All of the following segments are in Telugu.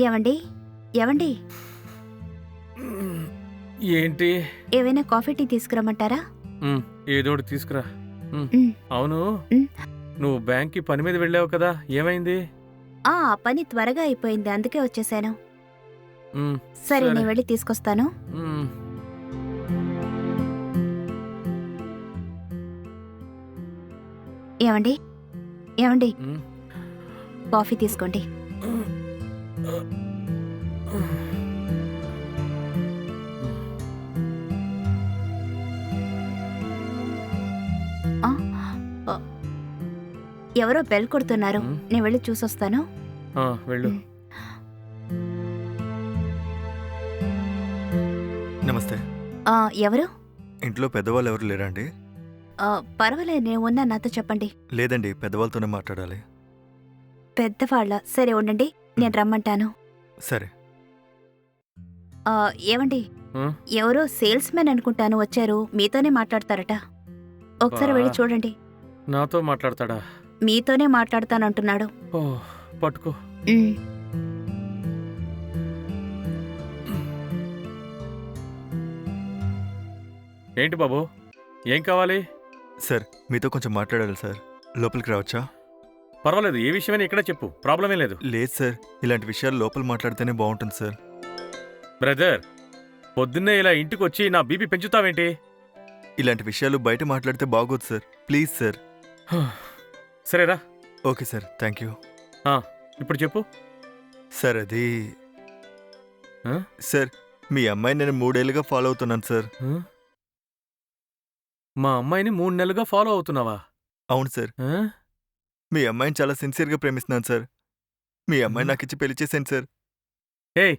ఏవండి? ఏవండి? ఏంటి? ఏవైనా కాఫీ, టీ తీసుకురమ్మంటారా? ఏదోటి తీసుకురా. హ్మ్. అవును, హ్మ్. నువ్వు బ్యాంక్‌కి పని మీద వెళ్ళావు కదా! ఏమైంది? ఆ పని త్వరగా అయిపోయింది. అందుకే వచ్చేసాను. హ్మ్. సరే, నేను వెళ్ళి తీసుకొస్తాను. హ్మ్. ఏవండి? ఏవండి? హ్మ్. కాఫీ తీసుకోండి. ఆ! అ ఎవరో బెల్ కొడుతున్నారు. హ్మ్. నేను వెళ్ళి చూసొస్తాను. వెళ్ళు. హ్మ్. నమస్తే. ఎవరు? ఇంట్లో పెద్దవాళ్ళు ఎవరు లేరా అండి? పర్వాలేదు, నేను ఉన్నాను. నాతో చెప్పండి. లేదండి, పెద్దవాళ్ళతోనే మాట్లాడాలి. పెద్దవాళ్ళ? సరే ఉండండి. నేను రమ్మంటాను. సరే. ఏవండి? హ్మ్. ఎవరో సేల్స్ మెన్ అనుకుంటాను వచ్చారు. మీతోనే మాట్లాడతారట. ఒకసారి వెళ్ళి చూడండి. నాతో మాట్లాడతాడా? మీతోనే మాట్లాడతానంటున్నాడు. పట్టుకో. హ్మ్. ఏంటి బాబు? ఏం కావాలి? సార్, మీతో కొంచెం మాట్లాడాలి సార్. లోపలికి రావచ్చా? పర్వాలేదు, ఏ విషయమైనా ఇక్కడే చెప్పు, ప్రాబ్లమే లేదు. లేదు సార్, ఇలాంటి విషయాలు లోపల మాట్లాడితేనే బాగుంటుంది సార్. బ్రదర్, పొద్దున్నే ఇలా ఇంటికొచ్చి నా బీపీ పెంచుతావేంటి? ఇలాంటి విషయాలు బయట మాట్లాడితే బాగోదు సార్. Please sir. సరేరా. Okay sir, thank you. ఇప్పుడు చెప్పు. సార్ అది ఆ? సార్, మీ అమ్మాయిని నేను 3 ఏళ్ళుగా ఫాలో అవుతున్నాను సార్. మా అమ్మాయిని 3 నెలలుగా ఫాలో అవుతున్నావా? అవును సార్. ఆ? మీ అమ్మాయిని చాలా సిన్సియర్గా ప్రేమిస్తున్నాను సార్. మీ అమ్మాయి నాకిచ్చి పెళ్లి చేశాను సార్. ఏయ్,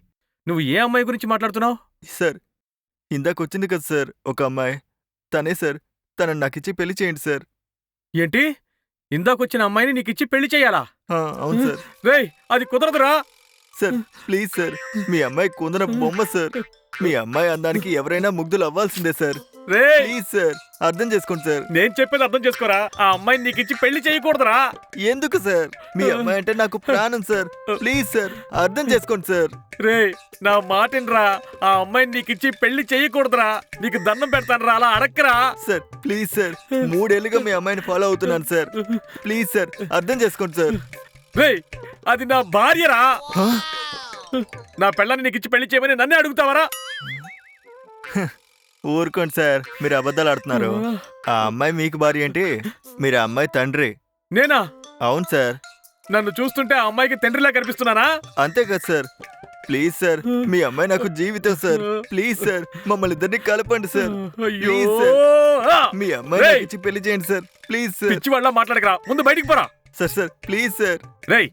నువ్వు ఏ అమ్మాయి గురించి మాట్లాడుతున్నావు? సార్, ఇందాకొచ్చింది కదా సార్ ఒక అమ్మాయి. తనే సార్. తనని నాకిచ్చి పెళ్లి చేయండి సార్. ఏంటి? ఇందాకొచ్చిన అమ్మాయిని నీకిచ్చి పెళ్లి చెయ్యాలా? అవును సార్. రేయ్, అది కుదరదురా. Sir, please sir. మీ అమ్మాయి కుందన బొమ్మ సార్. మీ అమ్మాయి అందానికి ఎవరైనా ముగ్ధులు అవ్వాల్సిందే సార్. రేయ్, ప్లీజ్ సార్, అర్థం చేసుకోండి సార్. నేను చెప్పేది అర్థం చేసుకోరా. ఆ అమ్మాయిని నీకిచ్చి పెళ్లి చేయకూడదురా. ఎందుకు సార్? మీ అమ్మాయి అంటే నాకు ప్రాణం సార్. ప్లీజ్ సార్, అర్థం చేసుకోండి సార్. రేయ్, నా మాటినరా. ఆ అమ్మాయిని నీకిచ్చి పెళ్లి చేయకూడదురా. నీకు దండం పెడతానురా, అలా అడక్కరా. Sir, please sir. 3 ఏళ్ళుగా మీ అమ్మాయిని ఫాలో అవుతున్నాను సార్. ప్లీజ్ సార్, అర్థం చేసుకోండి సార్. రేయ్, అది నా భార్యరా. నా పెళ్ళాన్ని నీకిచ్చి పెళ్లి చేయమని నన్నే అడుగుతావరా? ఊరుకోండి సార్, మీరు అబద్ధాలు ఆడుతున్నారు. ఆ అమ్మాయి మీకు భార్య ఏంటి? మీరు ఆ అమ్మాయి తండ్రి. నేనా? అవును సార్. నన్ను చూస్తుంటే ఆ అమ్మాయికి తండ్రిలా కనిపిస్తున్నానా? అంతే కదా సార్. ప్లీజ్ సార్, మీ అమ్మాయి నాకు జీవితం సార్. ప్లీజ్ సార్, మమ్మల్ని ఇద్దరిని కలపండి సార్. అయ్యో, ప్లీజ్ సార్. ఆ! మీ అమ్మాయి రేయ్, నాకు ఇచ్చి పెళ్లి చేయండి సార్. Please sir. పిచ్చి వాళ్ళ మాట్లాడకరా, ముందు బయటికి పోరా. Sir sir, please sir. రేయ్,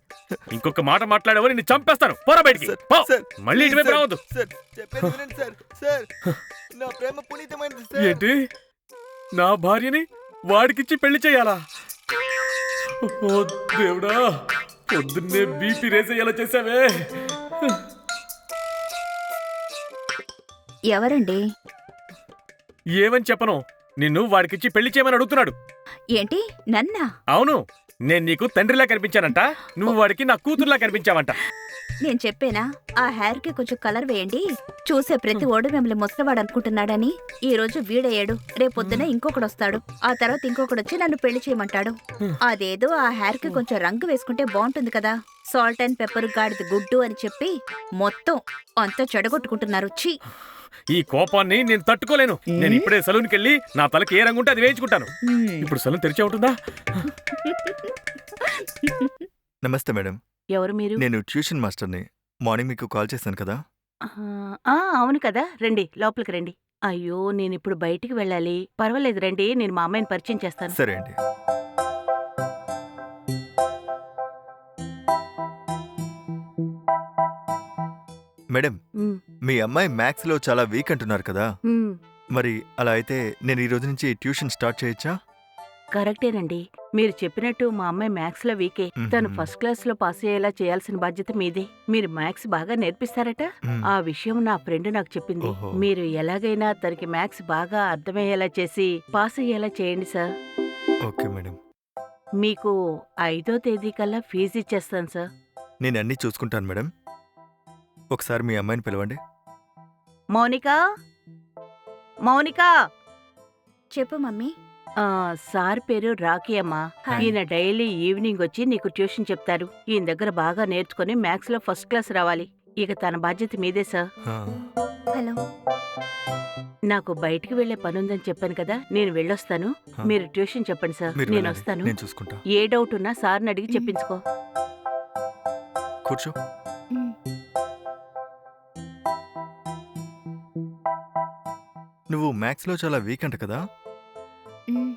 ఇంకొక మాట మాట్లాడావో నిన్ను చంపేస్తాను. పోరా బయటికి. సార్, పో. సార్, మళ్ళీ ప్లీజ్ ఇటువైపు సార్. రావద్దు. సార్, చెప్పేది వినండి సార్. సార్, నా ప్రేమ పునీతమైనది సార్. ఏంటి? నా భార్యని వాడికిచ్చి పెళ్లి చేయాలా? ఓ దేవుడా, పొద్దున్నే బీపీ రేసేయాలా చేసావే. ఎవరండి? ఏమని చెప్పను, నిన్ను వాడికిచ్చి పెళ్లి చేయమని అడుగుతున్నాడు. ఏంటి? నన్నా? అవును, నేను నీకు తండ్రిలా కనిపించానంట, నువ్వు వాడికి నా కూతురులా కనిపించావంట. నేను చెప్పేనా? ఆ హెయిర్ కి కొంచెం కలర్ వేయండి. చూసే ప్రతి ఓడు మిమ్మల్ని ముసలివాడు అనుకుంటున్నాడని. ఈ రోజు వీడయ్యాడు, రేపొద్దున ఇంకొకడు వస్తాడు, ఆ తర్వాత ఇంకొకడు వచ్చి నన్ను పెళ్లి చేయమంటాడు. అదేదో ఆ హెయిర్ కి కొంచెం రంగు వేసుకుంటే బాగుంటుంది కదా. సాల్ట్ అండ్ పెప్పర్ గాడిది గుడ్డు అని చెప్పి మొత్తం అంతా చెడగొట్టుకుంటున్నారు. ఛీ! ఈ కోపాన్ని నేను తట్టుకోలేను. నేను ఇప్పుడే సలూన్కి వెళ్ళి నా తలకి ఏ రంగు ఉంటే అది వేయించుకుంటాను. ఇప్పుడు సలూన్ తెరిచే ఉంటుందా? నమస్తే మేడం. ఎవరు మీరు? నేను ట్యూషన్ మాస్టర్ని. మార్నింగ్ మీకు కాల్ చేశాను కదా. అవును కదా, రండి లోపలికి రండి. అయ్యో, నేనిప్పుడు బయటికి వెళ్ళాలి. పర్వాలేదు రండి, నేను మా అమ్మాయిని పరిచయం చేస్తాను. సరే అండి. మేడం, ఉమ్, మీ అమ్మాయి మ్యాథ్స్లో చాలా వీక్ అంటున్నారు కదా. ఉమ్, మరి అలా అయితే నేను ఈ రోజు నుంచి ట్యూషన్ స్టార్ట్ చేయొచ్చా? కరెక్టేనండి. మీరు చెప్పినట్టు మా అమ్మాయి మ్యాథ్స్ లో వీకే. తను ఫస్ట్ క్లాస్ లో పాస్ అయ్యేలా చేయాల్సిన బాధ్యత మీదే. మీరు మ్యాథ్స్ బాగా నేర్పిస్తారట. మ్మ్. ఆ విషయం నా ఫ్రెండ్ నాకు చెప్పింది. ఓహో. మీరు ఎలాగైనా తనకి మ్యాథ్స్ బాగా అర్థమయ్యేలా చేసి పాస్ అయ్యేలా చేయండి సార్. ఓకే మేడం, మీకు 5వ తేదీ కల్లా ఫీజు ఇచ్చేస్తాను సార్. నేను అన్నీ చూసుకుంటాను మేడం. ఒకసారి మీ అమ్మాయిని పిలవండి. మౌనిక మౌనిక చెప్పు మమ్మీ. సార్ పేరు రాకీ అమ్మా. హాయ్. ఈయన డైలీ ఈవినింగ్ వచ్చి నీకు ట్యూషన్ చెప్తారు. ఈయన దగ్గర బాగా నేర్చుకుని మ్యాథ్స్ లో ఫస్ట్ క్లాస్ రావాలి. ఇక తన బాధ్యత మీదే సార్. ఆ, హలో. నాకు బయటికి వెళ్లే పనుందని చెప్పాను కదా, నేను వెళ్ళొస్తాను. ఆ. మీరు ట్యూషన్ చెప్పండి సార్, మీరు నేను వెళ్ళండి. వస్తాను. నేను చూసుకుంటా. ఏ డౌట్ ఉన్నా సార్ని అడిగి చెప్పించుకో. కూర్చో. మ్, నువ్వు మ్యాథ్స్లో చాలా వీక్ అంట కదా. మ్,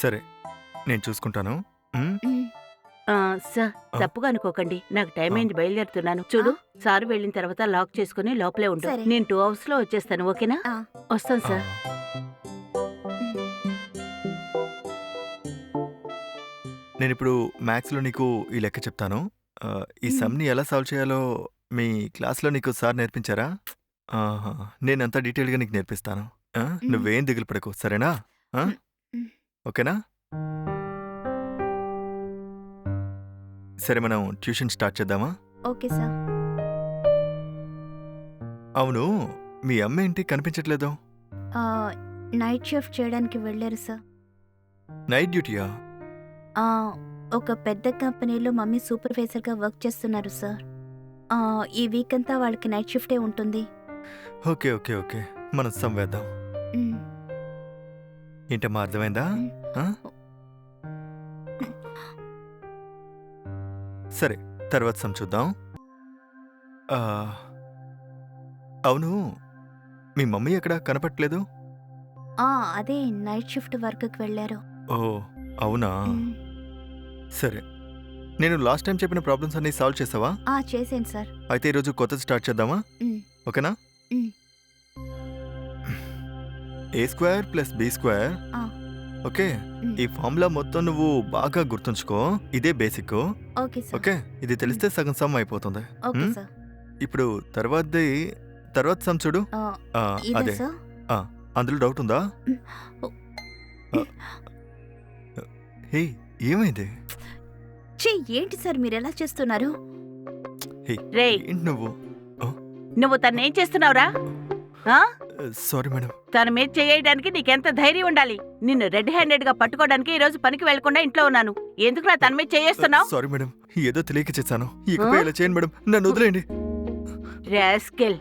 సరే, నేను చూసుకుంటాను. మ్? మ్. సార్ ఆ. తప్పుగా అనుకోకండి, నాకు టైం ఆ. అయింది, బయలుదేరుతున్నాను. చూడు, సార్ వెళ్ళిన తర్వాత లాక్ చేసుకుని లోపలే ఉండు. సరే. నేను 2 అవర్స్ లో వచ్చేస్తాను, ఓకేనా? ఆ. వస్తాను ఆ, సార్. నేను ఇప్పుడు మ్యాథ్స్లో నీకు ఈ లెక్క చెప్తాను. ఈ మ్. సమ్ని ఎలా సాల్వ్ చేయాలో మీ క్లాస్లో నీకు సార్ నేర్పించారా? ఆహా, నేనంతా డీటెయిల్గా నీకు నేర్పిస్తాను. నువ్వేం దిగులు పడకు, సరేనా? ఆ? మ్. ఓకేనా? సరే, మనం ట్యూషన్ స్టార్ట్ చేద్దామా? Okay sir. అవును, మీ అమ్మ ఏంటి కనిపించట్లేదు? ఆ, నైట్ షిఫ్ట్ చేయడానికి వెళ్ళారు సార్. నైట్ డ్యూటీయా? ఆ, ఒక పెద్ద కంపెనీలో మమ్మీ సూపర్వైజర్గా వర్క్ చేస్తున్నారు సార్. ఆ, ఈ వీక్ అంతా వాళ్ళకి నైట్ షిఫ్టే ఉంటుంది. ఓకే ఓకే ఓకే, మనం సమ్ వేద్దాం. మ్, ఏంటమ్మా, అర్థమైందా? మ్. ఆ? సరే, తర్వాత సమ్ చూద్దాం. ఆ, అవును, మీ మమ్మీ ఎక్కడ కనపట్లేదు? ఆ, అదే నైట్ షిఫ్ట్ వర్క్కి వెళ్ళారు. ఓ, అవునా? మ్. సరే, నేను లాస్ట్ టైం చెప్పిన ప్రాబ్లమ్స్ అన్ని సాల్వ్ చేసావా? ఆ, చేశాను సార్. అయితే ఈరోజు కొత్తది స్టార్ట్ చేద్దామా? మ్, ఓకేనా? మ్. A² + B². ఆ. ఓకే, మ్. ఈ ఫార్ములా మొత్తం నువ్వు బాగా గుర్తుంచుకో. ఇదే బేసిక్. Okay sir. ఓకే, ఇది తెలిస్తే సగం సమ్ అయిపోతుంది. ఓకే మ్? సార్. ఇప్పుడు తర్వాత సమ్ చూడు. ఆ, ఆ, ఇదా అదే, సార్? అందులో డౌట్ ఉందా? ఓ. హే, ఏమైంది? ఛీ, ఏంటి సార్ మీరు ఎలా చేస్తున్నారు? హే, రేయ్, ఏంటి నువ్వు? నువ్వు తన్నేం చేస్తున్నావురా? ఆ? Sorry madam. తన మీద చేయడానికి నీకెంత ధైర్యం ఉండాలి? నిన్ను రెడ్ హ్యాండెడ్ గా పట్టుకోవడానికి ఈ రోజు పనికి వెళ్లకుండా ఇంట్లో ఉన్నాను. ఎందుకురా తన మీద చేస్తున్నావు? సారీ మేడం, ఏదో తెలియక చేశాను. ఇకపై ఇలా చేయండి మేడం, నన్ను వదిలేయండి. రాస్కెల్.